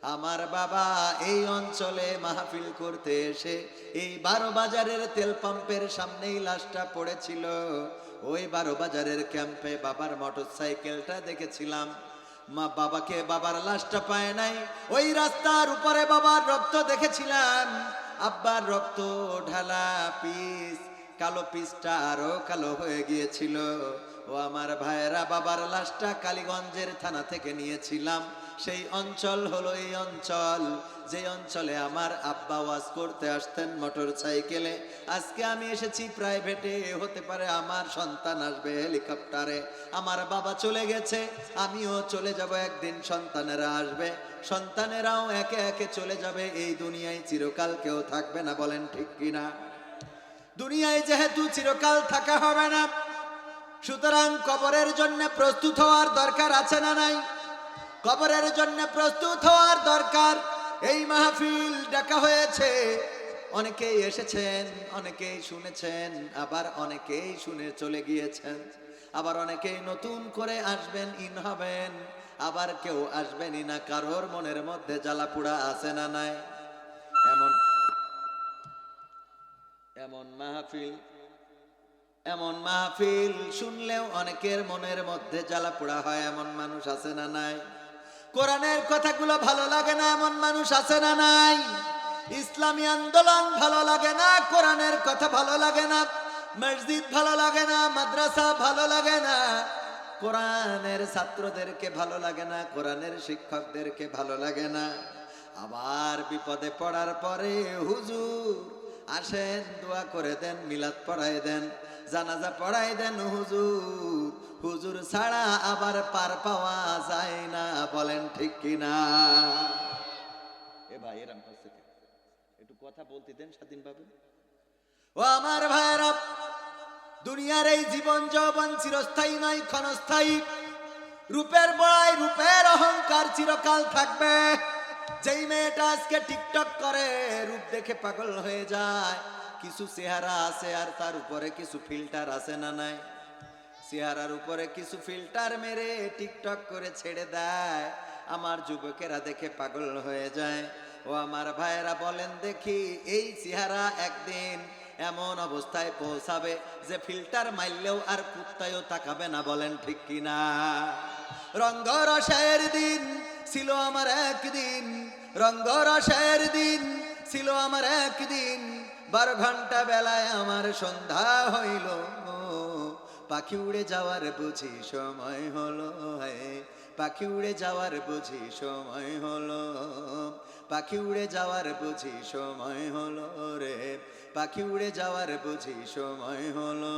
আমার বাবা এই অঞ্চলে মাহফিল করতে এসে এই 12 বাজারের তেল পাম্পের সামনেই লাশটা পড়েছিল। ওই 12 বাজারের ক্যাম্পে বাবার মোটরসাইকেলটা দেখেছিলাম। বাবার লাশটা পায় নাই। ওই রাস্তার উপরে বাবার রক্ত দেখেছিলাম। আব্বার রক্ত ঢালা পিস, কালো পিসটা আরো কালো হয়ে গিয়েছিল। ও আমার ভাইয়েরা, বাবার লাশটা কালীগঞ্জের থানা থেকে নিয়েছিলাম। সেই অঞ্চল হলো এই অঞ্চল, যে অঞ্চলে আমার আব্বা ওয়াজ করতে আসতেন মোটর সাইকেলে। আজকে আমি এসেছি প্রাইভেটে, হতে পারে আমার সন্তান আসবে হেলিকপ্টারে। আমার বাবা চলে গেছে, আমিও চলে যাব একদিন, সন্তানেরা আসবে, সন্তানেরাও একে একে চলে যাবে। এই দুনিয়ায় চিরকাল কেউ থাকবে না, বলেন ঠিক কিনা? দুনিয়ায় যেহেতু চিরকাল থাকা হবে না, সুতরাং কবরের জন্য প্রস্তুত হওয়ার দরকার আছে না নাই? কবরের জন্য প্রস্তুত হওয়ার দরকার। এই মাহফিল ডাকা হয়েছে, অনেকেই এসেছেন, অনেকেই শুনেছেন, আবার অনেকেই শুনে চলে গিয়েছেন, আবার অনেকেই নতুন করে আসবেন, ইন হবেন, আবার কেউ আসবেনই না। কারোর মনের মধ্যে জ্বালাপোড়া আছে না নাই? এমন মাহফিল শুনলেও অনেকের মনের মধ্যে জ্বালাপোড়া হয়, এমন মানুষ আছে না নাই? কোরআনের কথাগুলো ভালো লাগে না, এমন মানুষ আছে না নাই? ইসলামী আন্দোলন ভালো লাগে না, কোরআনের কথা ভালো লাগে না, মসজিদ ভালো লাগে না, মাদ্রাসা ভালো লাগে না, কোরআনের ছাত্রদেরকে ভালো লাগে না, কোরআনের শিক্ষকদেরকে ভালো লাগে না। আবার বিপদে পড়ার পরে হুজুর আসেন, দোয়া করে দেন, মিলাদ পড়াই দেন, জানাজা পড়াই দেন, হুজুর হুজুর ছাড়া আবার পার পাওয়া যায় না, বলেন ঠিক কিনা? এ ভাই এরম করছে, একটু কথা বলতে দেন স্বাধীন ভাবে। ও আমার ভাইরা, দুনিয়ার এই জীবন যৌবন চিরস্থায়ী নয়, ক্ষণস্থায়ী। রূপের বড়াই, রূপের অহংকার চিরকাল থাকবে। যেই মেয়েটা আজকে টিকটক করে, রূপ দেখে পাগল হয়ে যায়, কিছু চেহারা আছে আর তার উপরে কিছু ফিল্টার আছে না নাই? চেহারার উপরে কিছু ফিল্টার মেরে টিকটক করে ছেড়ে দেয়, আমার যুবকেরা দেখে পাগল হয়ে যায়। ও আমার ভাইয়েরা, বলেন দেখি, এই চেহারা একদিন এমন অবস্থায় পৌঁছাবে যে ফিল্টার মারলেও আর কুত্তায়ও তাকাবে না, বলেন ঠিক কিনা? রঙ্গরসের দিন ছিল আমার একদিন, রঙ্গরসের দিন ছিল আমার একদিন, 12 ঘন্টা বেলায় আমার সন্ধ্যা হইল, পাখি উড়ে যাওয়ার বুঝি সময় হলো, পাখি উড়ে যাওয়ার বুঝি সময় হলো, পাখি উড়ে যাওয়ার বুঝি সময় হলো রে, পাখি উড়ে যাওয়ার বুঝি সময় হলো।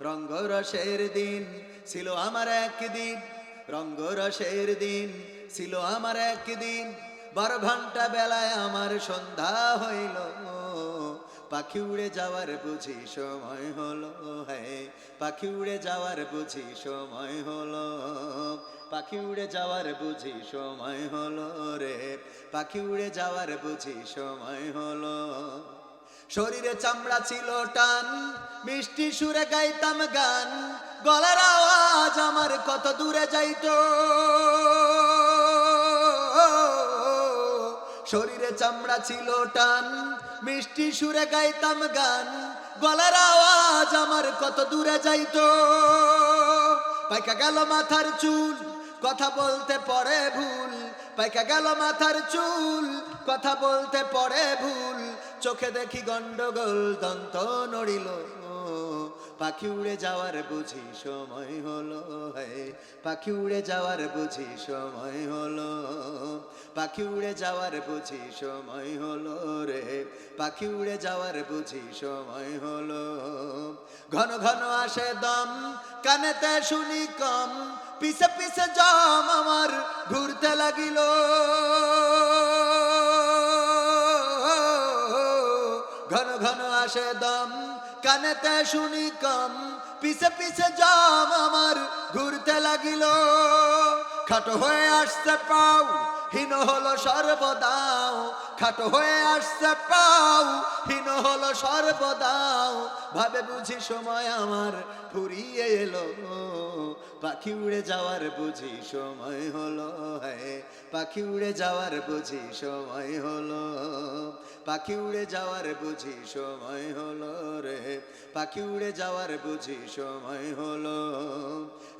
রঙ্গরসের দিন ছিল আমার একদিন, রঙ্গরসের দিন ছিল আমার একদিন, 12 ঘন্টা বেলায় আমার সন্ধ্যা হইল, পাখি উড়ে যাওয়ার বুঝি সময় হলো, পাখি উড়ে যাওয়ার বুঝি সময় হলো, পাখি উড়ে যাওয়ার বুঝি সময় হলো রে, পাখি উড়ে যাওয়ার বুঝি সময় হলো। শরীরে চামড়া ছিল টান, মিষ্টি সুরে গাইতাম গান, গলার আওয়াজ আমার কত দূরে যাইতো। শরীরে চামড়া ছিল টান, মিষ্টি সুরে গাইতাম গান, গলার আওয়াজ আমার কত দূরে যাইতো। পাইকা গেল মাথার চুল, কথা বলতে পড়ে ভুল, পাইকা গেল মাথার চুল, কথা বলতে পড়ে ভুল, চোখে দেখি গন্ডগোল, দন্ত নড়িল, পাখি উড়ে যাওয়ার বুঝি সময় হলো, পাখি উড়ে যাওয়ার বুঝি সময় হলো, পাখি উড়ে যাওয়ার বুঝি সময় হলো রে, পাখি উড়ে যাওয়ার বুঝি সময় হলো। ঘন ঘন আসে দম, কানেতে শুনি কম, পিছে পিছে জম আমার ঘুরতে লাগিল, ঘন ঘন আসে দম, কানেতে শুনি কম, পিছে পিছে জম আমার ঘুরতে লাগিল। খাটো হয়ে আসছে পাও, হীন হলো সর্বদাও, খাটো হয়ে আসছে পাও, হীন হলো সর্বদাও, ভাবে বুঝি সময় আমার ফুরিয়ে এলো, পাখি উড়ে যাওয়ার বুঝি সময় হলো, হ্যাঁ পাখি উড়ে যাওয়ার বুঝি সময় হলো, পাখি উড়ে যাওয়ার বুঝি সময় হলো রে, পাখি উড়ে যাওয়ার বুঝি সময় হলো।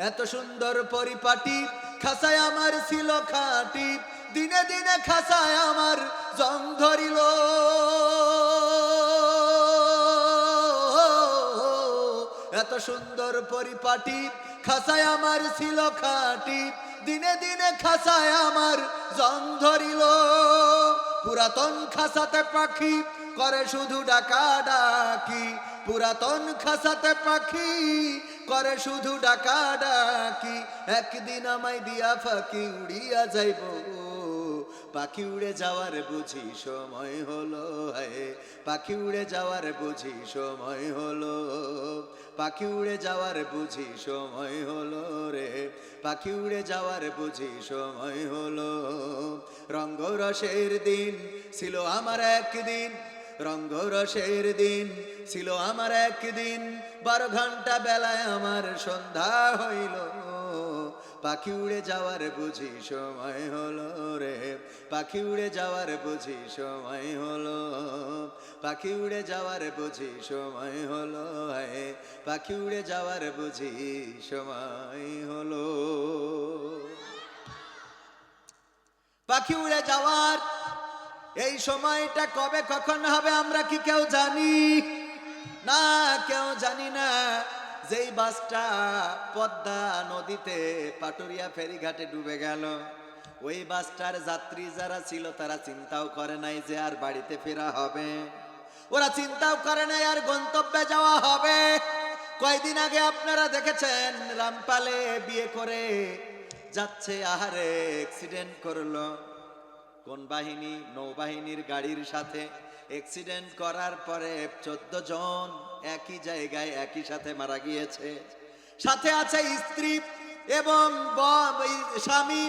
এত সুন্দর পরিপাটি খাসায় আমার ছিল খাটি, দিনে দিনে খাসায় আমার জং ধরিল, এত সুন্দর পরিপাটি খাসায় আমার ছিল খাটি, দিনে দিনে খাসায় আমার জং ধরিল। পুরাতন খাসাতে পাখি করে শুধু ডাকা ডাকি, পুরাতন খাসাতে পাখি করে শুধু ডাকা ডাকি, একদিন আমায় দিয়া ফাঁকি উড়িয়া যাইব, পাখি উড়ে যাওয়ার বুঝি সময় হলো, হ্যাঁ পাখি উড়ে যাওয়ার বুঝি সময় হলো, পাখি উড়ে যাওয়ার বুঝি সময় হলো রে, পাখি উড়ে যাওয়ার বুঝি সময় হলো। রঙ্গরসের দিন ছিল আমার একদিন, রঙ্গরসের দিন ছিল আমার একদিন, 12 ঘন্টা বেলায় আমার সন্ধ্যা হইল, পাখি উড়ে যাওয়ার বুঝি সময় হলো রে, পাখি উড়ে যাওয়ার বুঝি সময় হলো, পাখি উড়ে যাওয়ার বুঝি সময় হলো, হ্যাঁ পাখি উড়ে যাওয়ার বুঝি সময় হলো। পাখি উড়ে যাওয়ার এই সময়টা কবে কখন হবে আমরা কি কেউ জানি না? কেউ জানি না। যেই বাসটা পদ্মা নদীতে পাটুরিয়া ফেরিঘাটে ডুবে গেল, ওই বাসটার যাত্রী যারা ছিল তারা চিন্তাও করে নাই যে আর বাড়িতে ফেরা হবে, ওরা চিন্তাও করে নাই আর গন্তব্যে যাওয়া হবে। কয়দিন আগে আপনারা দেখেছেন রামপালে বিয়ে করে যাচ্ছে, আহারে অ্যাক্সিডেন্ট করলো। কোন বাহিনী? নৌবাহিনীর গাড়ির সাথে অ্যাক্সিডেন্ট করার পরে 14 জন একই জায়গায় একই সাথে মারা গিয়েছে। সাথে আছে স্ত্রী এবং স্বামী,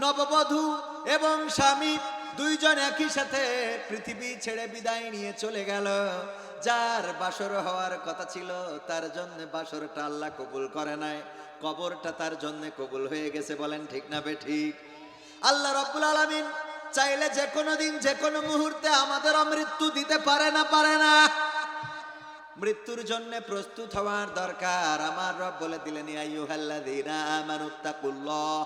নববধূ এবং স্বামী, দুইজন একই সাথে পৃথিবী ছেড়ে বিদায় নিয়ে চলে গেল। যার বাসর হওয়ার কথা ছিল তার জন্য বাসরটা আল্লাহ কবুল করে নাই, কবরটা তার জন্য কবুল হয়ে গেছে। বলেন ঠিক না বেঠিক? আল্লাহ রাব্বুল আলামিন চাইলে যে কোনো দিন যে কোনো মুহূর্তে আমাদের মৃত্যু দিতে পারে না, পারে না? মৃত্যুর জন্য প্রস্তুত হওয়ার দরকার। আমার রব বলে দিলেন, ইয়া আইয়ুহাল্লাযীনা আমানুত্তাকুল্লাহ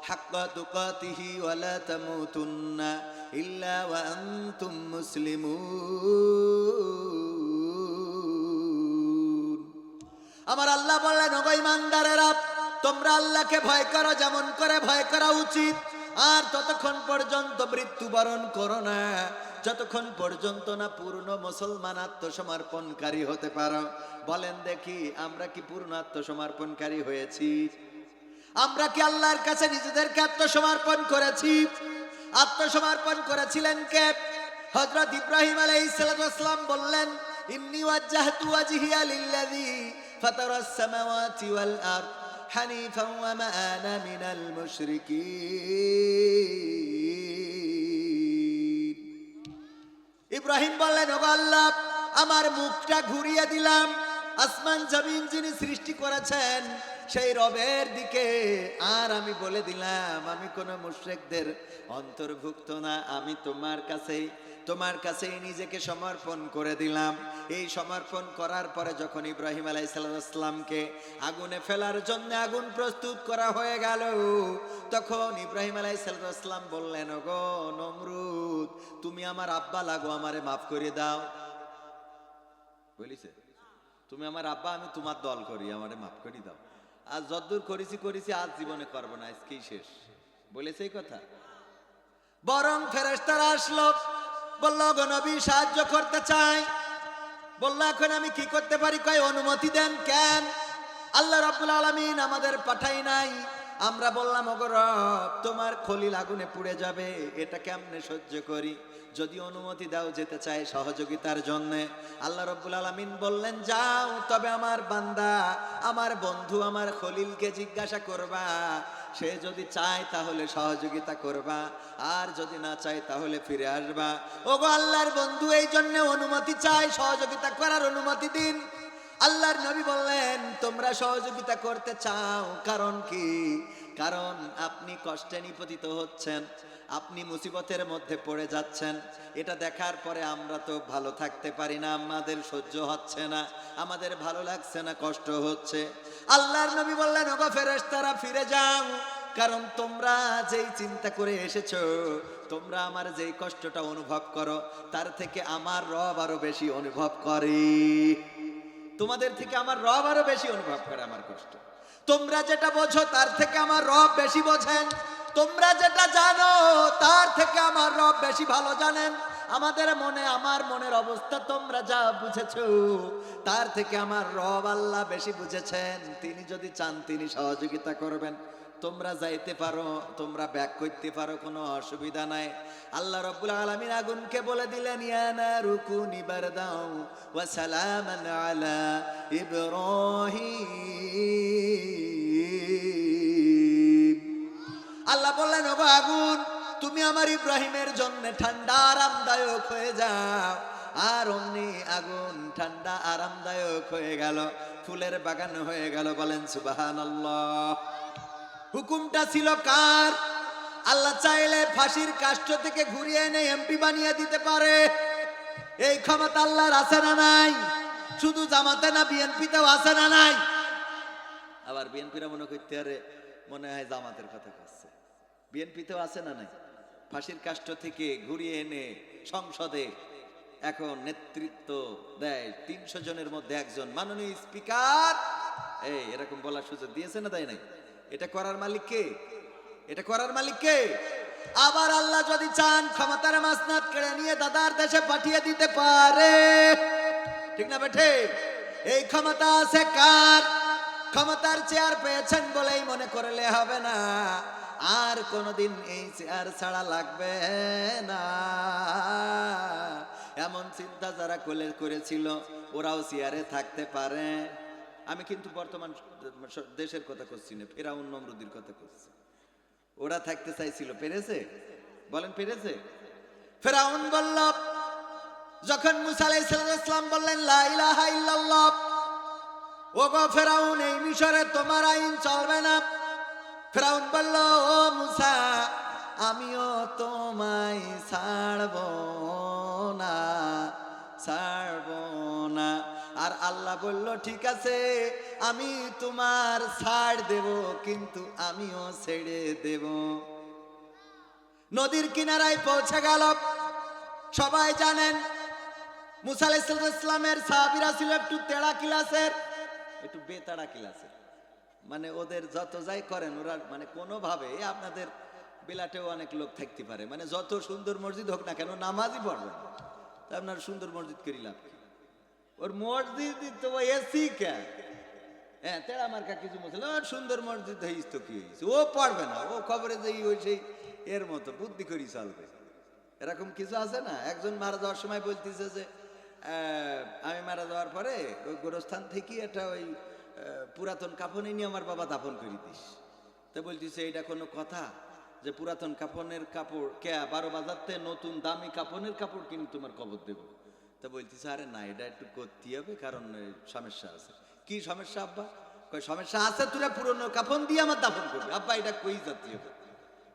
হাক্কা তুকাতিহি ওয়া লা তামুতুন্না ইল্লা ওয়া আনতুম মুসলিমুন। আমার আল্লাহ বললেন, ওগো ঈমানদারেরা, তোমরা আল্লাহকে ভয় করো যেমন করে ভয় করা উচিত, আর ততক্ষণ পর্যন্ত মৃত্যুবরণ করো না যতক্ষণ পর্যন্ত না পূর্ণ মুসলমান আত্মসমর্পণকারী হতে পারো। বলেন দেখি, আমরা কি পূর্ণ আত্মসমর্পণকারী হয়েছি? আমরা কি আল্লাহর কাছে নিজেদেরকে আত্মসমর্পণ করেছি? আত্মসমর্পণ করেছিলেন কে? হযরত ইব্রাহিম আলাইহিস সালাম বললেন, ইন্নী ওয়াজ্জাহতু ওয়াজহিয়া লিল্লাযী ফাতারাস সামাওয়াতি ওয়াল আরদ হানিফান ওয়া মা আনা মিনাল মুশরিকিন। ইব্রাহিম বললেন, ওগো আল্লাহ, আমার মুখটা ঘুরিয়ে দিলাম আসমান জমিন যিনি সৃষ্টি করেছেন সেই রবের দিকে, আর আমি বলে দিলাম আমি কোনো মুশরিকদের অন্তর্ভুক্ত না, আমি তোমার কাছেই নিজেকে সমর্পণ করে দিলাম। এই সমর্পণ করার পরে যখন ইব্রাহিম আলাইহিস সালামকে আগুনে ফেলার জন্য আগুন প্রস্তুত করা হয়ে গেল, তখন ইব্রাহিম আলাইহিস সালাম বললেন, ওগো নমরুদ, তুমি আমার আব্বা লাগো, আমারে মাফ করে দাও। বলিছে, তুমি আমার আব্বা, আমি তোমার দল করি, আমারে মাফ করে দাও। আজ যদ্দূর করেছি আজ জীবনে করবো না, আজকেই শেষ। বলেছে এই কথা? বরং ফেরেশতারা আসলো, বলল, গো নবী সাহায্য করতে চাই। বলল, এখন আমি কি করতে পারি? কয় অনুমতি দেন। কেন? আল্লাহ রাব্বুল আলামিন আমাদের পাঠাই নাই আমরা বললাম ওগো রব তোমার খলিল আগুনে পুড়ে যাবে, এটা কেমনে সহ্য করি, যদি অনুমতি দাও যেতে চাই সহযোগিতার জন্য। আল্লাহ রাব্বুল আলামিন বললেন যাও, তবে আমার বান্দা আমার বন্ধু আমার খলিলকে জিজ্ঞাসা করবা, সে যদি চায় তাহলে সহযোগিতা করবা, আর যদি না চায় তাহলে ফিরে আসবা। ওগো আল্লাহর বন্ধু এই জন্য অনুমতি চাই, সহযোগিতা করার অনুমতি দিন। আল্লাহর নবী বললেন তোমরা সহযোগিতা করতে চাও, কারণ কি? কারণ আপনি কষ্টে নিপতিত হচ্ছেন, আপনি মুসিবতের মধ্যে পড়ে যাচ্ছেন, এটা দেখার পরে আমরা তো ভালো থাকতে পারি না, আমাদের সহ্য হচ্ছে না, আমাদের ভালো লাগছে না, কষ্ট হচ্ছে। আল্লাহর নবী বললেন ওগো ফেরেশতারা ফিরে যাও, কারণ তোমরা যেই চিন্তা করে এসেছো, তোমরা আমার যেই কষ্টটা অনুভব করো তার থেকে আমার রব আরো বেশি অনুভব করে, তোমাদের থেকে আমার রব আরো বেশি অনুভব করে আমার কষ্ট। তোমরা যেটা বোঝো তার থেকে আমার রব বেশি বোঝেন, তোমরা যেটা জানো তার থেকে আমার রব বেশি ভালো জানেন। আমাদের মনে, আমার মনের অবস্থা তোমরা যা বুঝেছো তার থেকে আমার রব আল্লাহ বেশি বুঝেছেন, তিনি যদি চান তিনি সহযোগিতা করবেন। তোমরা যাইতে পারো, তোমরা ব্যাক করতে পারো, কোনো অসুবিধা নাই। আল্লাহ রাব্বুল আলামিন আগুনকে বলে দিলেন ইয়া নারু কুনি বারদাও ওয়া সালামান আলা ইব্রাহিম। আল্লাহ বললেন ওগো আগুন তুমি আমার ইব্রাহিমের জন্য ঠান্ডা আরামদায়ক হয়ে যাও। আর অমনি আগুন ঠান্ডা আরামদায়ক হয়ে গেল, ফুলের বাগান হয়ে গেল। বলেন সুবহানাল্লাহ। হুকুমটা ছিল কার? আল্লাহ চাইলে ফাঁসির কাষ্ঠ থেকে ঘুরিয়ে এনে এমপি বানিয়ে দিতে পারে, এই ক্ষমতা আল্লাহর আছে না নাই? শুধু জামাতে না, বিএনপিতেও আছে না নাই? আবার বিএনপিরা মনে করতে পারে মনে হয় জামাতের কথা করছে, বিএনপিতেও আছে না নাই? ফাঁসির কাষ্ঠ থেকে ঘুরিয়ে এনে সংসদে এখন নেতৃত্ব দেয় ৩০০ জনের মধ্যে একজন, মাননীয় স্পিকার। এই এরকম বলার সুযোগ দিয়েছে না, তাই নাই? এটা করার মালিক কে? এটা করার মালিক কে? আবার আল্লাহ যদি চান ক্ষমতার মাসনাদ কেড়ে নিয়ে দাদার দেশে পাঠিয়ে দিতে পারে, ঠিক না বেঠে? এই ক্ষমতা আছে কার? ক্ষমতার চেয়ার পেয়েছেন বলেই মনে করলে হবে না, আর কোনদিন এই চেয়ার ছাড়া লাগবে না। এমন চিন্তা যারা করেছিল ওরাও চেয়ারে থাকতে পারে। আমি কিন্তু বর্তমান দেশের কথা করছি না, ফেরাউন নমরুদের কথা করছি। ওরা থাকতে চাইছিল, পেরেছে? বলেন পেরেছে? ফেরাউন বলল, যখন মুসা আলাইহিস সালাম বললেন লা ইলাহা ইল্লাল্লাহ, ওগো ফেরাউন এই মিশরে তোমার আইন চলবে না। ফেরাউন বলল ও মুসা আমিও তোমায় ছাড়ব না, ছাড়ব না। আর আল্লাহ বলল ঠিক আছে আমি তোমার ছাড় দেব, কিন্তু আমিও ছেড়ে দেব। নদীর কিনারায় পৌঁছে গেল। সবাই জানেন মুসা আলাইহিস সালামের সাহাবীরা ছিল একটু তেড়া ক্লাসের, একটু বেতাড়া ক্লাসের, মানে ওদের যত যাই করেন ওরা মানে কোনোভাবে, আপনাদের বিলাটেও অনেক লোক থাকতে পারে, মানে যত সুন্দর মসজিদ হোক না কেন নামাজই পড়বেন, তা আপনার সুন্দর মসজিদ করি লাভ কি? ওর মসজিদ তো এসি কে, হ্যাঁ তেড়া মার্কা কিছু মুসলিম ওর সুন্দর মসজিদ হইস তো কি হয়েছে, ও পড়বে না, ও খবরে যেই ওই সেই এর মতো বুদ্ধি করি চলবে, এরকম কিছু আছে না? একজন মারা যাওয়ার সময় বলতেছে যে আমি মারা যাওয়ার পরে ওই গোরস্থান থেকে একটা ওই পুরাতন কাফনে নিয়ে আমার বাবা দাফন করে দিস। তো বলতেছে এইটা কোনো কথা যে পুরাতন কাফনের কাপড় কে 12 বাজারতে নতুন দামি কাফনের কাপড় কিনে তোমার কবর দেব? তো বলতেছে আরে না এটা একটু করতে হবে, কারণ সমস্যা আছে। কি সমস্যা আব্বা? কই সমস্যা আছে, তোরা পুরনো কাফন দিয়ে আমার দাফন করবি। আব্বা এটা কই যাতে হবে?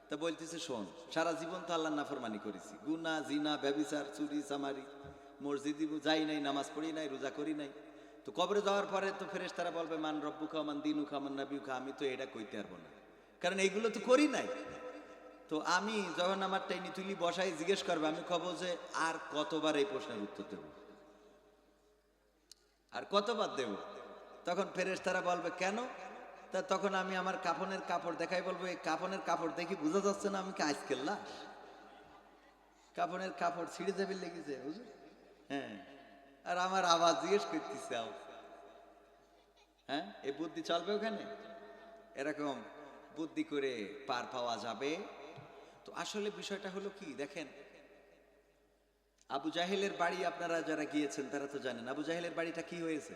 তা বলতেছে শোন, সারা জীবন তো আল্লাহর নাফরমানি করেছি, গুনাহ জিনা ব্যভিচার চুরি চামারি, মসজিদে যাই নাই, নামাজ পড়ি নাই, রোজা করি নাই। তো কবরে যাওয়ার পরে তো ফেরেশতারা বলবে মান রব্বুকা মান দিনুকা মান নাবিয়ুকা, আমি তো এটা কইতে পারবো না, কারণ এইগুলো তো করি নাই। তো আমি যখন আমার টাইনি তুলি বসাই জিজ্ঞেস করবে, আমি কব যে আর কতবার এই প্রশ্নের উত্তর দেব, আর কতবার দেব? তখন ফেরেশতারা বলবে কেন? তা তখন আমি আমার কাফনের কাপড় দেখাই বলবো এই কাফনের কাপড় দেখি বোঝা যাচ্ছে না আমি কি আজকের লাশ? কাফনের কাপড় ছিঁড়ে যাবে লেগেছে বুঝলি? হ্যাঁ, আর আমার আওয়াজ জিজ্ঞেস করতেছে, হ্যাঁ এই বুদ্ধি চলবে ওখানে? এরকম বুদ্ধি করে পার পাওয়া যাবে। তো আসলে বিষয়টা হলো কি দেখেন, আবু জাহেলের বাড়ি আপনারা যারা গিয়েছেন তারা তো জানেন আবু জাহেলের বাড়িটা কি হয়েছে,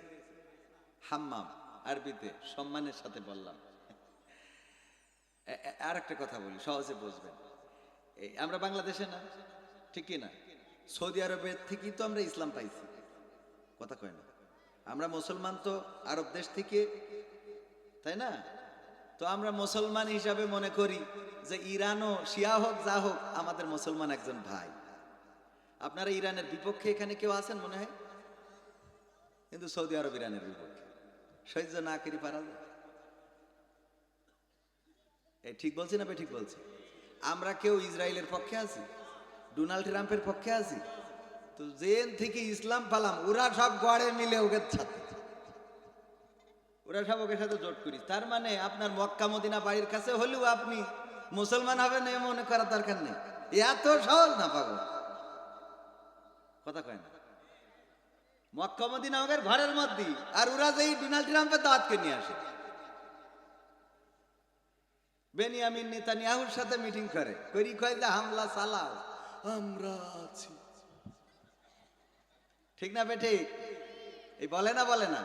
হাম্মাম, আরবিতে সম্মানের সাথে বললাম। আর একটা কথা বলি সহজে বুঝবেন, এই আমরা বাংলাদেশে না, ঠিক কি না, সৌদি আরবের থেকেই তো আমরা ইসলাম পাইছি, কথা কয় না, আমরা মুসলমান তো আরব দেশ থেকে, তাই না? তো আমরা মুসলমান হিসাবে মনে করি যে ইরানও শিয়া হোক যা হোক আমাদের মুসলমান একজন ভাই। আপনারা ইরানের বিপক্ষে এখানে কেউ আছেন মনে হয়, কিন্তু সৌদি আরব ইরানের বিপক্ষে সহ্য না করি পারা যায়। ঠিক বলছি না ঠিক বলছি? আমরা কেউ ইসরায়েলের পক্ষে আছি, ডোনাল্ড ট্রাম্পের পক্ষে আছি? তো জেন থেকে ইসলাম পালাম ওরা সব গড়ে মিলে ওকে সাথে, ওরা সব ওকে সাথে জোট করি। তার মানে আপনার মক্কা মদিনা বাড়ির কাছে হলেও আপনি মুসলমান হবেন এ মনে করার দরকার নেই, এত সহজ না পাবো, কথা কয় না। মক্কা মদিনা ওদের ঘরের মধ্যে, আর ওরা যেই ডোনাল্ড ট্রাম্পের দাওয়াতকে নিয়ে আসে, বেনিয়ামিন নেতানিয়াহুর সাথে মিটিং করে কয় যে হামলা চালাও, আমরা আছি, ঠিক না বেঠে? এই বলে না?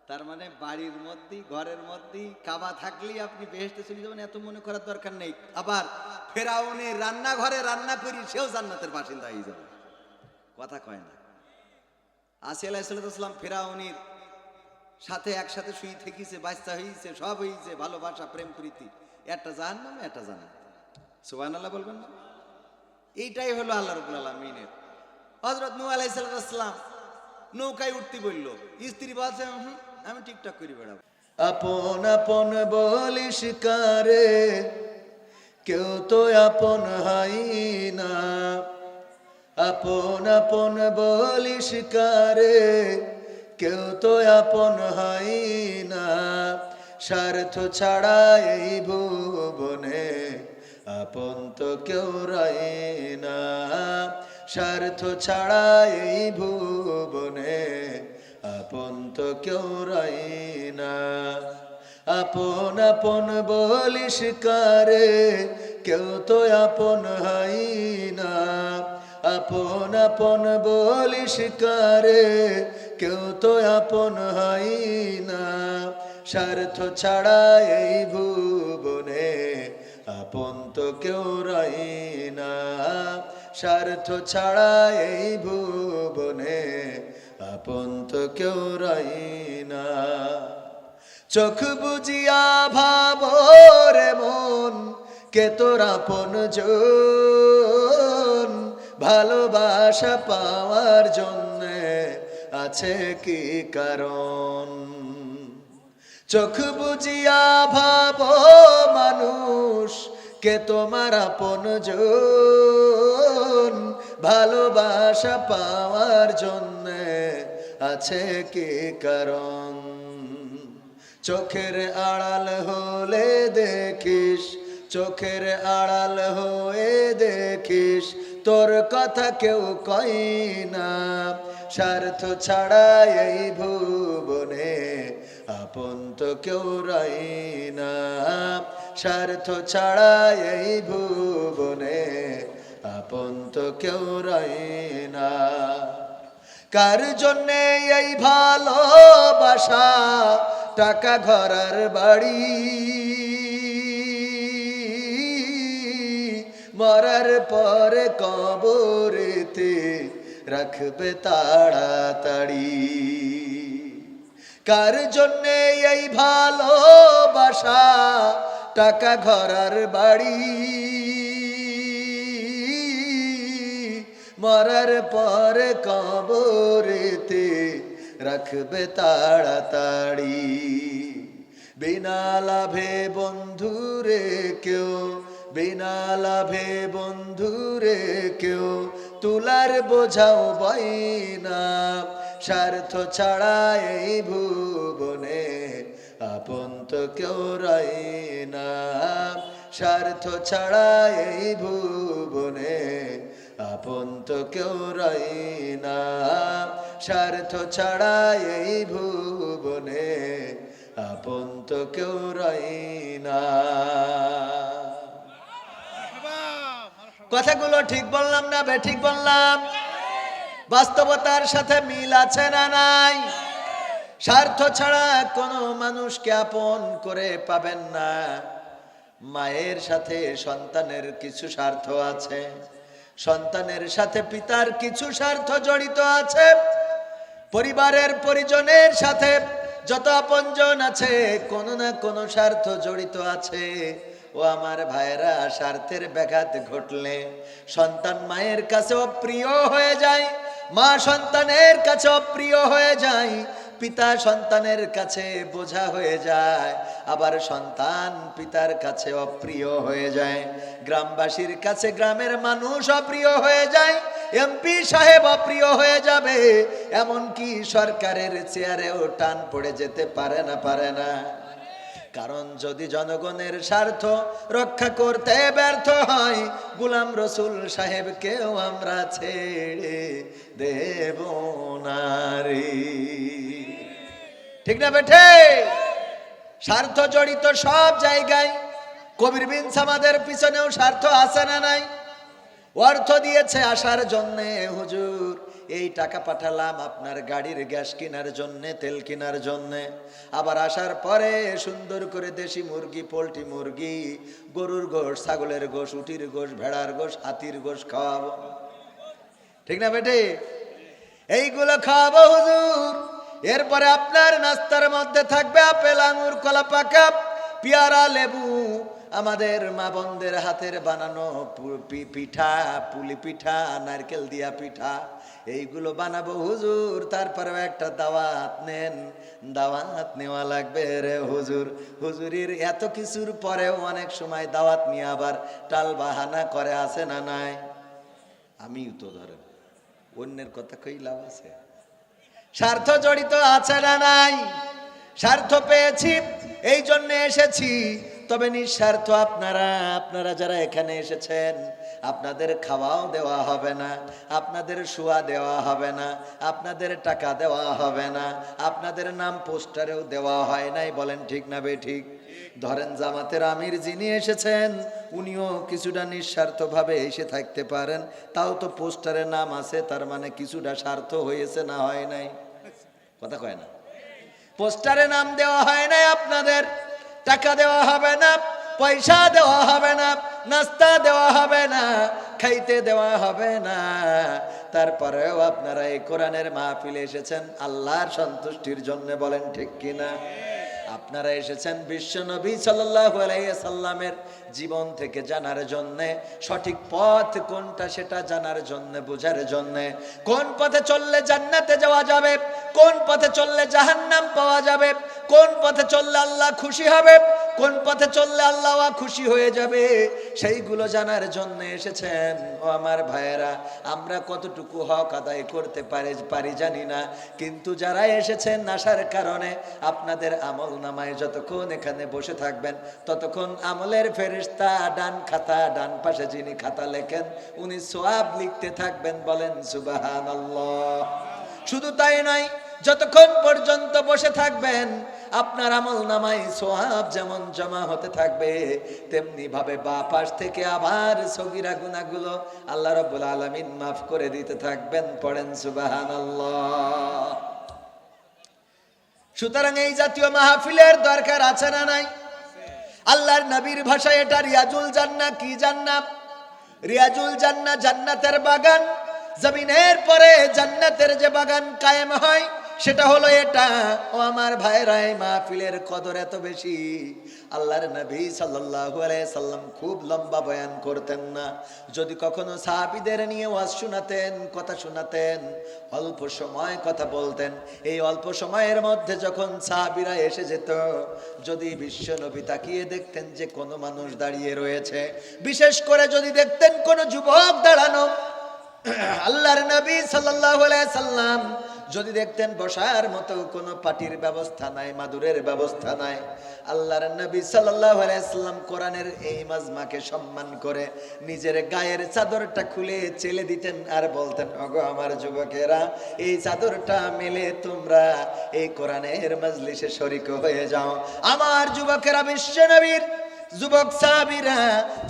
তার মানে বাড়ির মধ্যে ঘরের মধ্যে কাবা থাকলেই আপনি বেহেশতে চলে যাবেন এত মনে করার দরকার নেই। আবার ফেরাউনের রান্নাঘরে রান্না করি সেও জান্নাতের বাসিন্দা হয়ে যাবে, কথা কয় না। আসিয়া আলাইহিস সালাম ফেরাউনের সাথে একসাথে শুয়ে থেকেছে, বাচ্চা হয়েছে, সব হয়েছে, ভালোবাসা প্রেম প্রীতি, একটা জাহান্নাম একটা জান্নাত। সুবহানাল্লাহ বলবেন না? এইটাই হলো আল্লাহ রাব্বুল আলামিনের। হযরত নূহ আলাইহিস সালাম নৌকায় উঠতে বলল, স্ত্রী বলছে আমি টিকটক করে বেড়াবো। আপন আপন বলিস কারে, কেউ তো আপন হয় না, আপন আপন বলিস কারে, কেউ তো আপন হয় না, স্বার্থ ছাড়া এই ভুবনে আপন তো কেউ রয় না, স্বার্থ ছাড়া এই ভুবনে আপন তো কেউ রয় না, আপন আপন বলিস কারে, কেউ তো আপন হয় না, আপন আপন বলিস কারে, কেউ তো আপন হয় না, স্বার্থ ছাড়া এই ভুবনে আপন তো কেউ রয় না, স্বার্থ ছাড়া এই ভুবনে আপন তো কেউ রয় না। চোখ বুজিয়া ভাবো রে মন, কে তোর আপন জন, ভালোবাসা পাওয়ার জন্যে আছে কি কারণ? চোখ বুজিয়া ভাবো মানুষ, কে তোমার আপন জন, ভালোবাসা পাওয়ার জন্যে আছে কি কারণ? চোখের আড়াল হলে দেখিস, চোখের আড়াল হয়ে দেখিস, তোর কথা কেউ কয় না, স্বার্থ ছাড়া এই ভুবনে আপন তো কেউ রয় না, স্বার্থ ছাড়া এই ভুবনে আপন তো কেউ রয় না। কার জন্যে এই ভালোবাসা, টাকা ঘরার বাড়ি, মরার পরে কবরেতে রাখবে তাড়াতাড়ি। কার জন্যে এই ভালোবাসা, টাকা ঘরার বাড়ি, মরার পরে কবরেতে রাখবে তাড়াতাড়ি। বিনা লাভে বন্ধুরে কেউ, বিনা লাভে বন্ধুরে কেউ তুলার বোঝাও বয় না, স্বার্থ ছাড়া এই ভুবনে আপন তো কেউ রয় না, স্বার্থ ছাড়া এই ভুবনে আপন তো কেউ রয় না, স্বার্থ ছাড়া এই ভুবনে আপন তো কেউ রয় না। কথাগুলো ঠিক বললাম না বেঠিক বললাম? বাস্তবতার সাথে মিল আছে না নাই? স্বার্থ ছাড়া কোনো মানুষকে আপন করে পাবেন না। মায়ের সাথে সন্তানের কিছু স্বার্থ আছে, সন্তানের সাথে পিতার কিছু স্বার্থ জড়িত আছে, পরিবারের পরিজনের সাথে যত আপনজন আছে কোনো না কোনো স্বার্থ জড়িত আছে। ও আমার ভাইরা, স্বার্থের ব্যাঘাত ঘটলে সন্তান মায়ের কাছে অপ্রিয় হয়ে যায়, মা সন্তানের কাছে অপ্রিয় হয়ে যায়, পিতা সন্তানের কাছে বোঝা হয়ে যায়, আবার সন্তান পিতার কাছে অপ্রিয় হয়ে যায়, গ্রামবাসীর কাছে গ্রামের মানুষ অপ্রিয় হয়ে যায়, এমপি সাহেব অপ্রিয় হয়ে যাবে, এমনকি সরকারের চেয়ারেও টান পড়ে যেতে পারে না। কারণ যদি জনগণের স্বার্থ রক্ষা করতে ব্যর্থ হয়, গোলাম রসুল সাহেবকেও আমরা ছেড়ে দেব না রে। ঠিক না বেঠে? স্বার্থ জড়িত সব জায়গায়। কবির বিন সামাদের পিছনেও স্বার্থ আছে না নাই? অর্থ দিয়েছে আসার জন্যে, হুজুর এই টাকা পাঠালাম আপনার গাড়ির গ্যাস কেনার জন্যে, তেল কেনার জন্যে, আবার আসার পরে সুন্দর করে দেশি মুরগি, পোল্ট্রি মুরগি, গরুর গোশ, ছাগলের গোশ, উটির গোশ, ভেড়ার গোশ, হাতির গোশ খাওয়াবো। ঠিক না বেটে? এইগুলো খাওয়াবো হুজুর। এরপরে আপনার নাস্তার মধ্যে থাকবে আপেল, আঙুর, কলা পাকা, পেয়ারা, লেবু, আমাদের মা বোনদের হাতের বানানো পিঠা, পুলি পিঠা, নারকেল দিয়া পিঠা, এইগুলো বানাবো হুজুর। তারপরেও একটা দাওয়াত নেন, দাওয়াত নেওয়া লাগবে রে হুজুর। হুজুরির এত কিছুর পরেও অনেক সময় দাওয়াত নিয়ে আবার টাল বাহানা করে, আছে না নাই? আমিও তো ধরেন অন্যের কথা কই লাভ আছে? স্বার্থ জড়িত আছে না নাই? স্বার্থ পেয়েছি এই জন্য এসেছি, তবে নিঃস্বার্থ আপনারা যারা এখানে এসেছেন, আপনাদের খাওয়াও দেওয়া হবে না, আপনাদের শোয়া দেওয়া হবে না, আপনাদের টাকা দেওয়া হবে না, আপনাদের নাম পোস্টারেও দেওয়া হয় নাই। বলেন ঠিক না বেঠিক? ধরেন জামাতের আমির যিনি এসেছেন, উনিও কিছুটা নিঃস্বার্থভাবে এসে থাকতে পারেন, তাও তো পোস্টারে নাম আছে, তার মানে কিছুটা স্বার্থ হয়েছে না হয় নাই? কথা কয় না? পোস্টারে নাম দেওয়া হয় নাই, আপনাদের টাকা দেওয়া হবে না, পয়সা দেওয়া হবে না, নাস্তা দেওয়া হবে না, খাইতে দেওয়া হবে না। তারপরেও আপনারা এই কোরআনের মাহফিলে এসেছেন আল্লাহর সন্তুষ্টির জন্য। বলেন ঠিক কিনা? আপনারা এসেছেন বিশ্ব নবী সাল্লাল্লাহু আলাইহি সাল্লামের জীবন থেকে জানার জন্য, সঠিক পথ কোনটা সেটা জানার জন্য, বোঝার জন্য, কোন পথে চললে জান্নাতে যাওয়া যাবে, কোন পথে চললে জাহান্নাম পাওয়া যাবে, কোন পথে চললে আল্লাহ খুশি হবে, কোন পথে চললে আল্লাহ খুশি হয়ে যাবে, সেইগুলো জানার জন্য এসেছেন। ও আমার ভাইয়েরা, আমরা কতটুকু হক আদায় করতে পারি জানি না, কিন্তু যারা এসেছেন আসার কারণে আপনাদের আমল নামায় যতক্ষণ এখানে বসে থাকবেন ততক্ষণ আমলের ফেরেশতা ডান পাশে যিনি খাতা লেখেন উনি সওয়াব লিখতে থাকবেন। বলেন সুবহানাল্লাহ। শুধু তাই নয়, যতক্ষণ পর্যন্ত বসে থাকবেন আপনার আমল নামায় সওয়াব যেমন জমা হতে থাকবে, তেমনি ভাবে বাঁ পাশ থেকে আবার সগীরা গুনাহগুলো আল্লাহ রাব্বুল আলামিন মাফ করে দিতে থাকবেন। পড়েন সুবহানাল্লাহ। সুতরাং এই জাতীয় মাহফিলের দরকার আছে না নাই? আল্লাহর নবীর ভাষায় এটা রিয়াজুল জান্নাহ। কি জান্নাত? রিয়াজুল জান্নাহ, জান্নাতের বাগান। জমিনের পরে জান্নাতের যে বাগান কায়েম হয় সেটা হলো এটা। ও আমার ভাইরা, এই মাহফিলের কদর এত বেশি, আল্লাহর নবী সাল্লাল্লাহু আলাইহি সাল্লাম খুব লম্বা বয়ান করতেন না। যদি কখনো সাহাবীদের নিয়ে ওয়াজ শোনাতেন, কথা শোনাতেন, অল্প সময় কথা বলতেন। এই অল্প সময়ের মধ্যে যখন সাহাবীরা এসে যেত, যদি বিশ্ব নবী তাকিয়ে দেখতেন যে কোনো মানুষ দাঁড়িয়ে রয়েছে, বিশেষ করে যদি দেখতেন কোনো যুবক দাঁড়ানো, আল্লাহর নবী সাল্লাল্লাহু আলাইহি সাল্লাম যদি দেখতেন বসার মতো কোনো পাটির ব্যবস্থা নাই, মাদুরের ব্যবস্থা নাই, আল্লাহর নবী সাল্লাল্লাহু আলাইহি সাল্লাম কোরআনের এই মাজমাকে সম্মান করে নিজের গায়ের চাদরটা খুলে চেলে দিতেন আর বলতেন, ওগো আমার যুবকেরা, এই চাদরটা মেলে তোমরা এই কোরআনের মাজলিসে শরীক হয়ে যাও। আমার যুবকেরা, বিশ্ব নবীর যুবক সাহাবীরা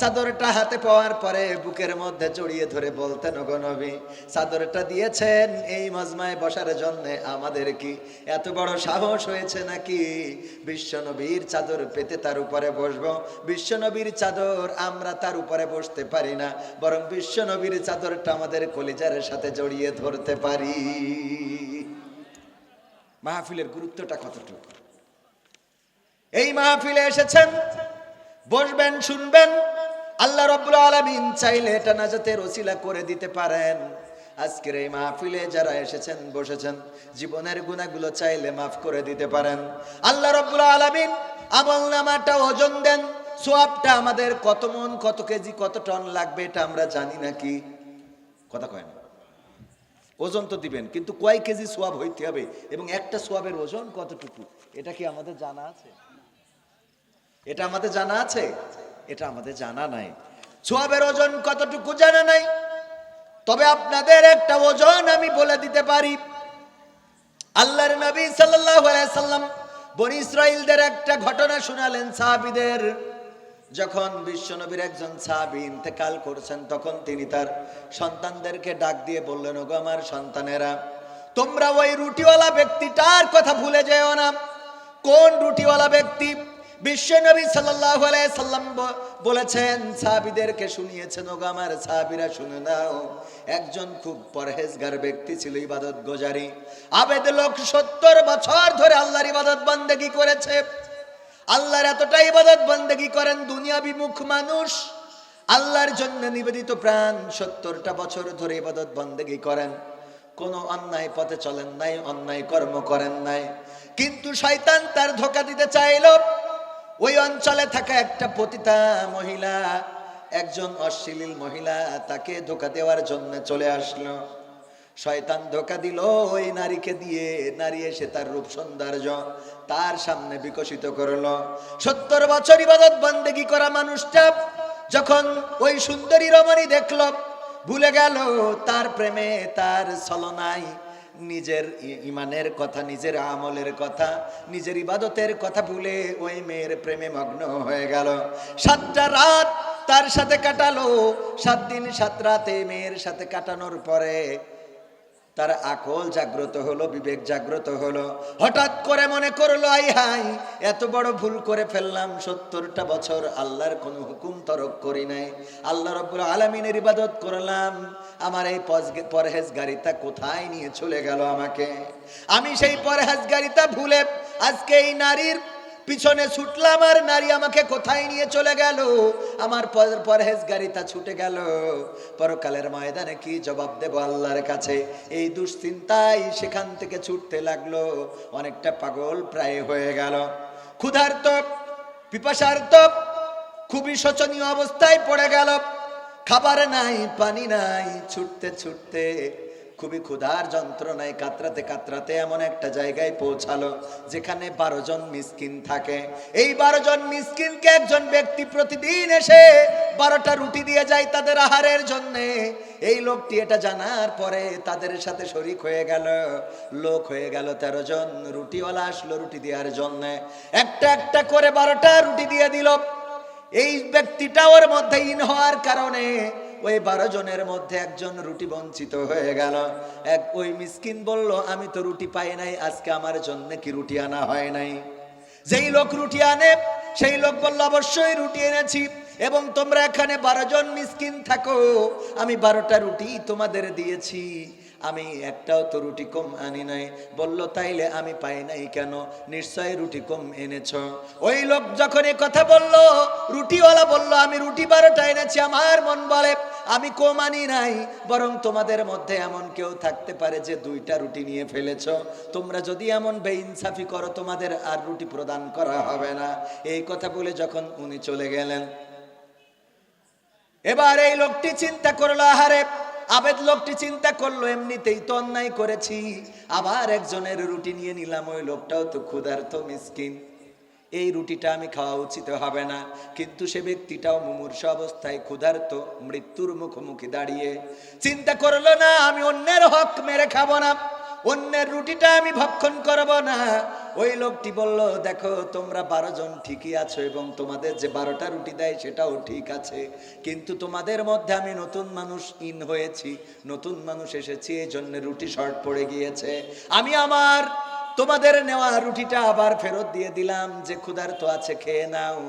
চাদরটা হাতে পাওয়ার পরে বুকের মধ্যে জড়িয়ে ধরে বলতেন, ওগো নবী, চাদরটা দিয়েছেন এই মাজমায় বসার জন্য, আমাদের কি এত বড় সাহস হয়েছে নাকি বিশ্ব নবীর চাদর পেতে তার উপরে বসবো? বিশ্ব নবীর চাদর, আমরা তার উপরে বসতে পারি না, বরং বিশ্ব নবীর চাদরটা আমাদের কলিজার সাথে জড়িয়ে ধরতে পারি। মাহফিলের গুরুত্বটা কতটুকু! এই মাহফিলে এসেছেন, বসবেন, শুনবেন, আল্লাহ রাব্বুল আলামিন চাইলে এটা নাজাতের ওসিলা করে দিতে পারেন। আজকের এই মাহফিলে যারা এসেছেন, বসেছেন, জীবনের গুনাহগুলো চাইলে মাফ করে দিতে পারেন। আল্লাহ রাব্বুল আলামিন আমলনামাটা ওজন দেন, সওয়াবটা আমাদের কত মন, কত কেজি, কত টন লাগবে এটা আমরা জানি নাকি? কথা কয় না। ওজন তো দিবেন, কিন্তু কয় কেজি সওয়াব হইতে হবে এবং একটা সওয়াবের ওজন কতটুকু, এটা কি আমাদের জানা আছে? এটা আমাদের জানা আছে? এটা আমাদের জানা নাই। সওয়াবের ওজন কতটুকু জানা নাই। তবে আপনাদের একটা ওজন আমি বলে দিতে পারি। আল্লাহর নবী সাল্লাল্লাহু আলাইহি সাল্লাম বনি ইসরাইলদের একটা ঘটনা শোনালেন সাহাবীদের। যখন বিশ্বনবীর একজন সাহাবী ইন্তেকাল করেছেন, তখন তিনি তার সন্তানদেরকে ডাক দিয়ে বললেন, ওগো আমার সন্তানেরা, তোমরা ওই রুটিওয়ালা ব্যক্তিটার কথা ভুলে যেও না। কোন রুটিওয়ালা ব্যক্তি? বিশ্বনবী সাল্লাল্লাহু আলাইহি সাল্লাম বলেছেন, সাহাবীদেরকে শুনিয়েছেন, ওগো আমার সাহাবীরা শুনে নাও, একজন খুব পরহেজগার ব্যক্তি ছিল, ইবাদত গোজারি, আবেদ লোক, 70 বছর ধরে আল্লাহর ইবাদত বন্দেগী করেছে। আল্লাহর এতটা ইবাদত বন্দেগী করেন, দুনিয়া বিমুখ মানুষ, আল্লাহর জন্য নিবেদিত প্রাণ, 70টা বছর ধরে ইবাদত বন্দেগী করেন, কোনো অন্যায় পথে চলেন নাই, অন্যায় কর্ম করেন নাই। কিন্তু শয়তান তার ধোঁকা দিতে চাইল। ওই অঞ্চলে থাকা একটা পতিতা মহিলা, একজন অশ্লীল মহিলা, তাকে ধোঁকা দেওয়ার জন্য চলে আসলো। শয়তান ধোঁকা দিল ওই নারীকে দিয়ে। নারী এসে তার রূপ সৌন্দর্য তার সামনে বিকশিত করলো। 70 বছর ইবাদত বন্দেগী করা মানুষটা যখন ওই সুন্দরী রমণী দেখল, ভুলে গেল তার প্রেমে, তার ছলনায় নিজের ইমানের কথা, নিজের আমলের কথা, নিজের ইবাদতের কথা ভুলে ওই মেয়ের প্রেমে মগ্ন হয়ে গেল। 7টা রাত তার সাথে কাটালো। 7 দিন 7 রাতে মেয়ের সাথে কাটানোর পরে তার আকল জাগ্রত হলো, বিবেক জাগ্রত হলো। হঠাৎ করে মনে করলো, আই হাই, এত বড় ভুল করে ফেললাম, 70টা বছর আল্লাহর কোনো হুকুম তরক করি নাই, আল্লাহ রাব্বুল আলামিনের ইবাদত করলাম, আমার এই পরহেজগারিতা কোথায় নিয়ে চলে গেল আমাকে? আমি সেই পরহেজগারিতা ভুলে আজকে এই নারীর পিছনে ছুটলাম, আর নারী আমাকে কোথায় নিয়ে চলে গেল? আমার পরহেজগারিতা ছুটে গেল। পরকালের ময়দানে কি জবাব দেব আল্লাহর কাছে? এই দুশ্চিন্তায় সেখান থেকে ছুটতে লাগলো। অনেকটা পাগল প্রায় হয়ে গেল। ক্ষুধার্ত, পিপাসার্ত, খুবই শোচনীয় অবস্থায় পড়ে গেল। খাবার নাই, পানি নাই, ছুটতে ছুটতে খুবই ক্ষুধার যন্ত্রণায় কাতরাতে কাতরাতে এমন একটা জায়গায় পৌঁছালো যেখানে 12 জন মিসকিন থাকে। এই 12 জন মিসকিনকে একজন ব্যক্তি প্রতিদিন এসে 12টা রুটি দিয়ে যায় তাদের আহারের জন্যে। এই লোকটি এটা জানার পরে তাদের সাথে শরিক হয়ে গেল। লোক হয়ে গেল 13 জন। রুটিওয়ালা আসলো রুটি দেওয়ার জন্যে। একটা একটা করে 12টা রুটি দিয়ে দিল। এই ব্যক্তিটা ওর মধ্যে ইন হওয়ার কারণে ওই 12 জনের মধ্যে একজন রুটি বঞ্চিত হয়ে গেল। ওই মিসকিন বলল, আমি তো রুটি পাই নাই, আজকে আমার জন্য কি রুটি আনা হয় নাই? যেই লোক রুটি আনে সেই লোক বলল, অবশ্যই রুটি এনেছি, এবং তোমরা এখানে 12 জন মিসকিন থাকো, আমি 12টা রুটি তোমাদের দিয়েছি, আমি একটাও তো রুটি কম আনি নাই। বলল, তাইলে আমি পাই নাই কেন? নিশ্চয় রুটি কম এনেছ। ওই লোক যখন এই কথা বলল, রুটিওয়ালা বলল, আমি রুটি 12টা এনেছি, আমার মন বলে আমি কম আনি নাই, বরং তোমাদের মধ্যে এমন কেউ থাকতে পারে যে 2টা রুটি নিয়ে ফেলেছ। তোমরা যদি এমন বেইনসাফি করো, তোমাদের আর রুটি প্রদান করা হবে না। এই কথা বলে যখন উনি চলে গেলেন, এবার এই লোকটি চিন্তা করলো, আহারে আবেদ লোকটি চিন্তা করলো এমনিতেই তো অন্যায় করেছি, আবার একজনের রুটি নিয়ে নিলাম, ওই লোকটাও তো ক্ষুধার্ত মিসকিন, এই রুটিটা আমি খাওয়া উচিত হবে না। কিন্তু সে ব্যক্তিটাও মুমূর্ষ অবস্থায় ক্ষুধার্ত মৃত্যুর মুখোমুখি দাঁড়িয়ে চিন্তা করলো, না আমি অন্যের হক মেরে খাবো না, অন্যের রুটিটা আমি ভক্ষণ করব না। ওই লোকটি বলল, দেখো তোমরা 12 জন ঠিকই আছো এবং তোমাদের যে 12টা রুটি দেয় সেটাও ঠিক আছে, কিন্তু তোমাদের মধ্যে আমি নতুন মানুষ হয়েছি, নতুন মানুষ এসেছি, এই জন্য রুটি শর্ট পড়ে গিয়েছে। আমি আমার তোমাদের নেওয়া রুটিটা আবার ফেরত দিয়ে দিলাম, যে ক্ষুধার্ত আছে খেয়ে নাও।